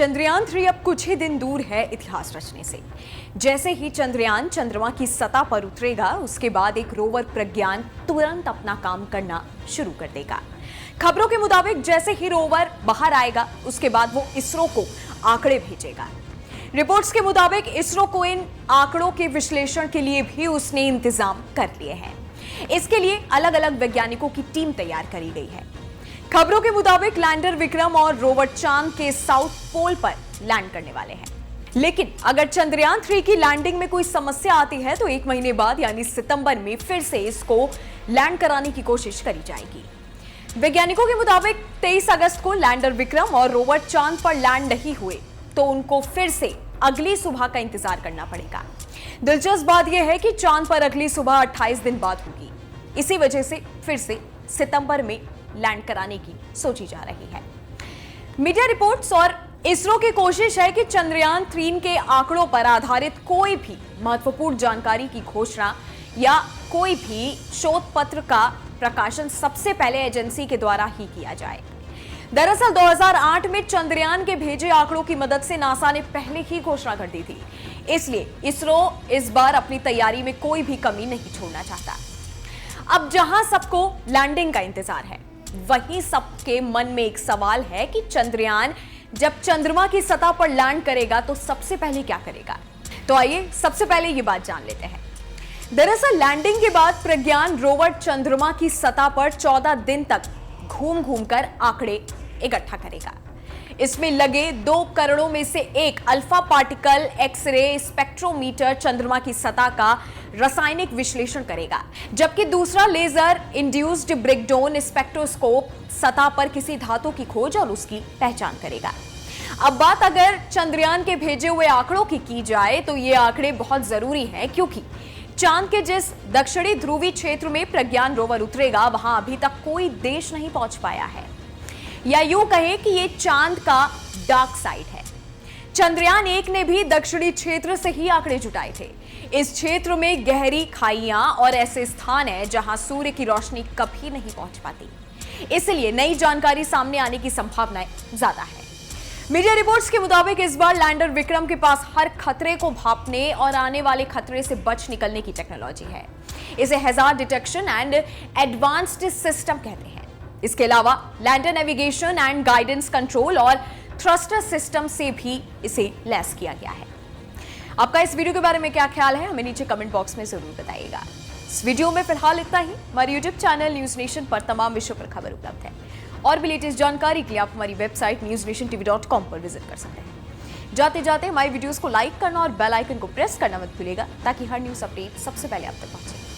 चंद्रयान 3 अब कुछ ही दिन दूर है इतिहास रचने से। जैसे ही चंद्रयान चंद्रमा की सतह पर उतरेगा, उसके बाद एक रोवर प्रज्ञान तुरंत अपना काम करना शुरू कर देगा। खबरों के मुताबिक जैसे ही रोवर बाहर आएगा, उसके बाद वो इसरो को आंकड़े भेजेगा। रिपोर्ट्स के मुताबिक इसरो को इन आंकड़ों के विश्लेषण के लिए भी उसने इंतजाम कर लिए हैं। इसके लिए अलग अलग वैज्ञानिकों की टीम तैयार करी गई है। खबरों के मुताबिक लैंडर विक्रम और रोवर चांद के साउथ पोल पर लैंड करने वाले हैं। लेकिन अगर चंद्रयान 3 की लैंडिंग में कोई समस्या आती है तो 1 महीने बाद यानी सितंबर में फिर से इसको लैंड कराने की कोशिश करी जाएगी। वैज्ञानिकों के मुताबिक 23 अगस्त को लैंडर विक्रम और रोवर चांद पर लैंड नहीं हुए तो उनको फिर से अगली सुबह का इंतजार करना पड़ेगा। दिलचस्प बात यह है कि चांद पर अगली सुबह 28 दिन बाद होगी। इसी वजह से फिर से सितंबर में लैंड कराने की सोची जा रही है। मीडिया रिपोर्ट्स और इसरो की कोशिश है कि चंद्रयान 3 के आंकड़ों पर आधारित कोई भी महत्वपूर्ण जानकारी की घोषणा या कोई भी शोध पत्र का प्रकाशन सबसे पहले एजेंसी के द्वारा ही किया जाए। दरअसल 2008 में चंद्रयान के भेजे आंकड़ों की मदद से नासा ने पहले ही घोषणा कर दी थी। इसलिए इसरो इस बार अपनी तैयारी में कोई भी कमी नहीं छोड़ना चाहता। अब जहां सबको लैंडिंग का इंतजार है, वहीं सबके मन में एक सवाल है कि चंद्रयान जब चंद्रमा की सतह पर लैंड करेगा तो सबसे पहले क्या करेगा। तो आइए सबसे पहले ये बात जान लेते हैं। दरअसल लैंडिंग के बाद प्रज्ञान रोवर चंद्रमा की सतह पर 14 दिन तक घूम घूम कर आंकड़े इकट्ठा करेगा। इसमें लगे 2 उपकरणों में से एक अल्फा पार्टिकल एक्सरे स्पेक्ट्रोमीटर चंद्रमा की सतह का रासायनिक विश्लेषण करेगा, जबकि दूसरा लेजर इंड्यूस्ड ब्रेकडाउन स्पेक्ट्रोस्कोप सतह पर किसी धातु की खोज और उसकी पहचान करेगा। अब बात अगर चंद्रयान के भेजे हुए आंकड़ों की जाए तो ये आंकड़े बहुत जरूरी हैं, क्योंकि चांद के जिस दक्षिणी ध्रुवीय क्षेत्र में प्रज्ञान रोवर उतरेगा, वहां अभी तक कोई देश नहीं पहुंच पाया है, या यूं कहें कि ये चांद का डार्क साइड है। चंद्रयान 1 ने भी दक्षिणी क्षेत्र से ही आंकड़े जुटाए थे। इस क्षेत्र में गहरी खाइयां और ऐसे स्थान हैं जहां सूर्य की रोशनी कभी नहीं पहुंच पाती, इसलिए नई जानकारी सामने आने की संभावनाएं ज्यादा है। मीडिया रिपोर्ट्स के मुताबिक इस बार लैंडर विक्रम के पास हर खतरे को भांपने और आने वाले खतरे से बच निकलने की टेक्नोलॉजी है। इसे hazard detection and advanced system कहते हैं। इसके अलावा lander navigation and guidance control और थ्रस्टर सिस्टम से भी इसे लैस किया गया है। आपका इस वीडियो के बारे में क्या ख्याल है, हमें नीचे कमेंट बॉक्स में जरूर बताइएगा। इस वीडियो में फिलहाल इतना ही। हमारे यूट्यूब चैनल न्यूज नेशन पर तमाम विषयों पर खबर उपलब्ध है और भी लेटेस्ट जानकारी के लिए आप हमारी वेबसाइट newsnationtv.com पर विजिट कर सकते हैं। जाते जाते हमारी वीडियोस को लाइक करना और बेल आइकन को प्रेस करना मत भूलिएगा, ताकि हर न्यूज अपडेट सबसे पहले आप तक पहुंचे।